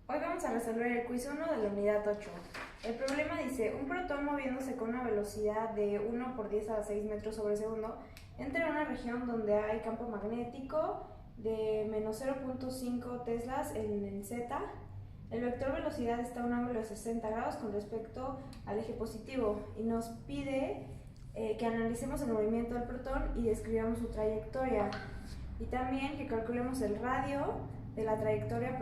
Hoy vamos a resolver el quiz 1 de la unidad 8. El problema dice, un protón moviéndose con una velocidad de 1 por 10 a la 6 metros sobre segundo entra en una región donde hay campo magnético de menos 0.5 teslas en el Z. El vector velocidad está a un ángulo de 60 grados con respecto al eje positivo y nos pide que analicemos el movimiento del protón y describamos su trayectoria. Y también que calculemos el radio de la trayectoria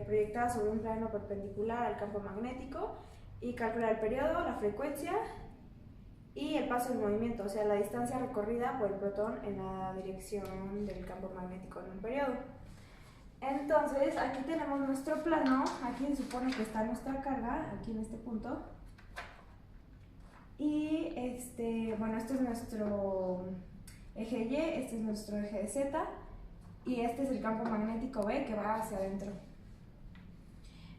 proyectada sobre un plano perpendicular al campo magnético y calcular el periodo, la frecuencia y el paso del movimiento, o sea, la distancia recorrida por el protón en la dirección del campo magnético en un periodo. Entonces, aquí tenemos nuestro plano, aquí se supone que está nuestra carga, aquí en este punto. Y bueno, este es nuestro eje Y, este es nuestro eje de Z y este es el campo magnético B que va hacia adentro.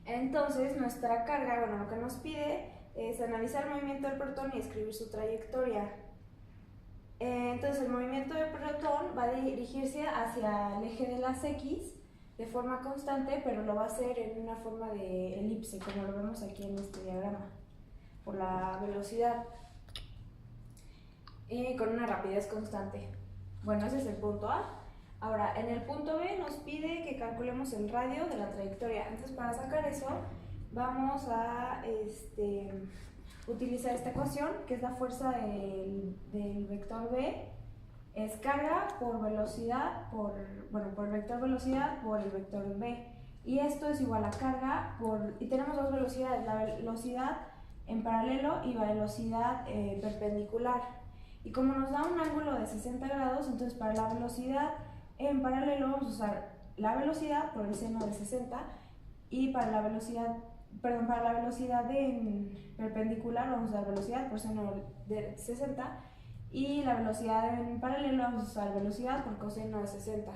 Entonces, nuestra carga, bueno, lo que nos pide es analizar el movimiento del protón y escribir su trayectoria. Entonces, el movimiento del protón va a dirigirse hacia el eje de las X de forma constante, pero lo va a hacer en una forma de elipse, como lo vemos aquí en este diagrama, por la velocidad y con una rapidez constante. Bueno, ese es el punto A. Ahora, en el punto B nos pide que calculemos el radio de la trayectoria. Entonces, para sacar eso, vamos a utilizar esta ecuación, que es la fuerza del vector B, es carga por velocidad, por el vector velocidad por el vector B. Y esto es igual a carga y tenemos dos velocidades, la velocidad en paralelo y la velocidad perpendicular. Y como nos da un ángulo de 60 grados, entonces para la velocidad en paralelo vamos a usar la velocidad por el seno de 60 y para la velocidad en perpendicular vamos a usar velocidad por seno de 60 y la velocidad en paralelo vamos a usar velocidad por coseno de 60.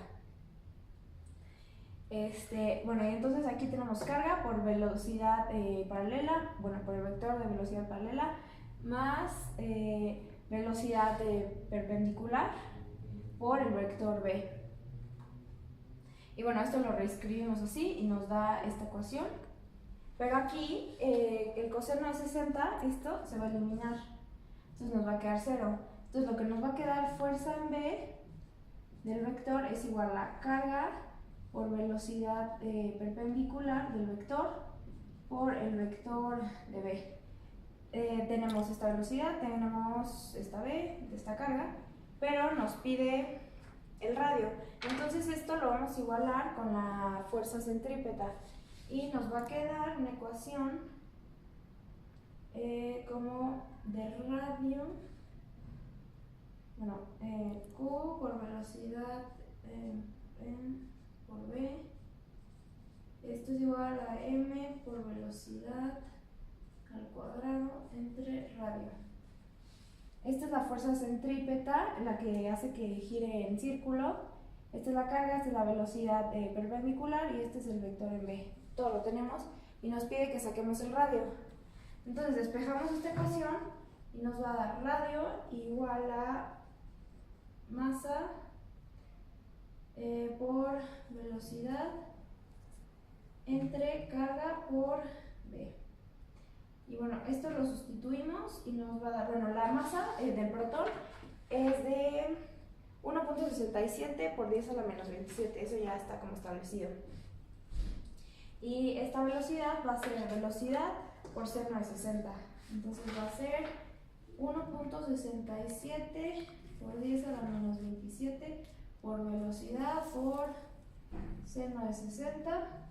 Bueno, y entonces aquí tenemos carga por velocidad paralela, por el vector de velocidad paralela, más velocidad perpendicular por el vector B. Y bueno, esto lo reescribimos así y nos da esta ecuación. Pero aquí el coseno de 60, esto se va a eliminar. Entonces nos va a quedar 0. Entonces lo que nos va a quedar fuerza en B del vector es igual a carga por velocidad perpendicular del vector por el vector de B. Tenemos esta velocidad, tenemos esta B, esta carga, pero nos pide el radio. Entonces esto lo vamos a igualar con la fuerza centrípeta y nos va a quedar una ecuación como de radio, Q por velocidad por B, esto es igual a M por velocidad al cuadrado entre radio. Esta es la fuerza centrípeta, la que hace que gire en círculo. Esta es la carga, esta es la velocidad perpendicular y este es el vector en B. Todo lo tenemos y nos pide que saquemos el radio. Entonces despejamos esta ecuación y nos va a dar radio igual a masa por velocidad entre carga por B. Y bueno, esto lo sustituimos y nos va a dar, la masa del protón es de 1.67 por 10 a la menos 27, eso ya está como establecido. Y esta velocidad va a ser velocidad por seno de 60, entonces va a ser 1.67 por 10 a la menos 27 por velocidad por seno de 60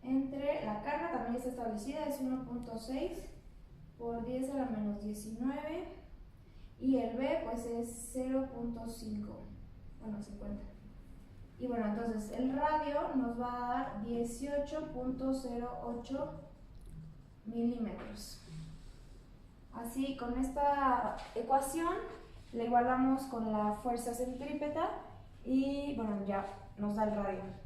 entre la carga, también está establecida, es 1.6 por 10 a la menos 19 y el B pues es 0.5, 50. Y bueno, entonces el radio nos va a dar 18.08 milímetros. Así, con esta ecuación la igualamos con la fuerza centrípeta y ya nos da el radio.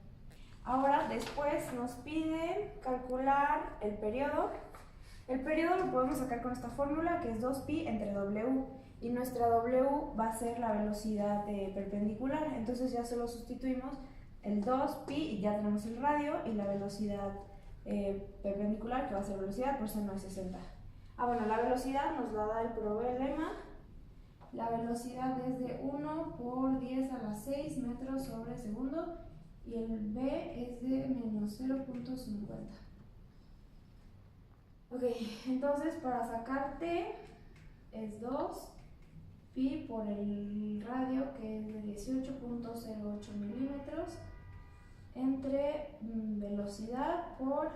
Ahora, después nos pide calcular el periodo. El periodo lo podemos sacar con esta fórmula que es 2pi entre W y nuestra W va a ser la velocidad perpendicular, entonces ya solo sustituimos el 2 pi, y ya tenemos el radio y la velocidad perpendicular, que va a ser velocidad, por eso no es 60. Bueno, la velocidad nos la da el problema. La velocidad es de 1 por 10 a la 6 metros sobre segundo, y el b es de menos 0.50. Ok, entonces para sacar t es 2 pi por el radio, que es de 18.08 milímetros, entre velocidad por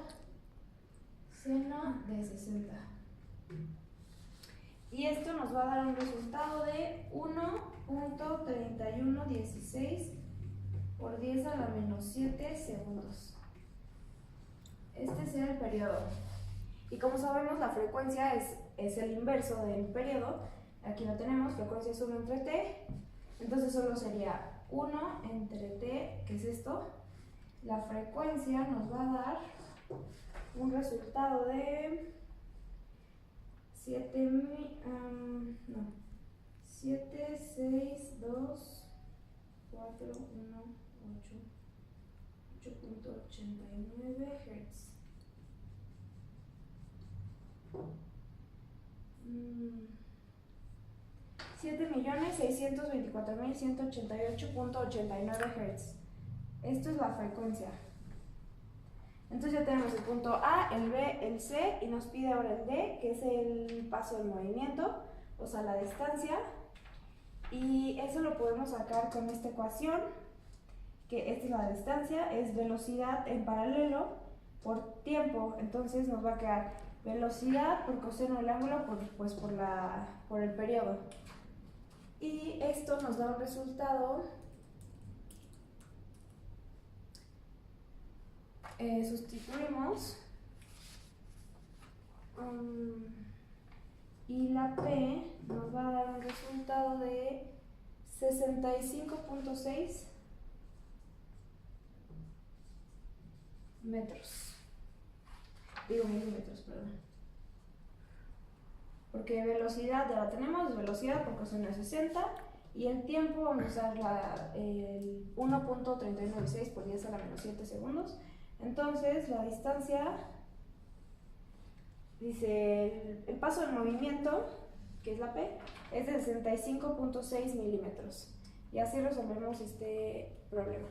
seno de 60. Y esto nos va a dar un resultado de 1.3116 por 10 a la menos 7 segundos. Este será el periodo. Y como sabemos, la frecuencia es el inverso del periodo. Aquí lo tenemos, frecuencia es 1 entre t. Entonces solo sería 1 entre t, que es esto. La frecuencia nos va a dar un resultado de 7, 6, 2, 4, 1, 8.89 Hz. 7.624.188.89 Hz. Esto es la frecuencia. Entonces ya tenemos el punto A, el B, el C, y nos pide ahora el D, que es el paso del movimiento, o sea, la distancia. Y eso lo podemos sacar con esta ecuación, que esta es la distancia, es velocidad en paralelo por tiempo. Entonces nos va a quedar velocidad por coseno del ángulo por el periodo. Y esto nos da un resultado. Sustituimos y la P nos va a dar un resultado de 65.6 milímetros, perdón. Porque velocidad ya la tenemos, velocidad por coseno de 60, y el tiempo vamos a usar el 1.3116 por 10 a la menos 7 segundos. Entonces la distancia, dice el paso del movimiento, que es la P, es de 65.6 milímetros. Y así resolvemos este problema.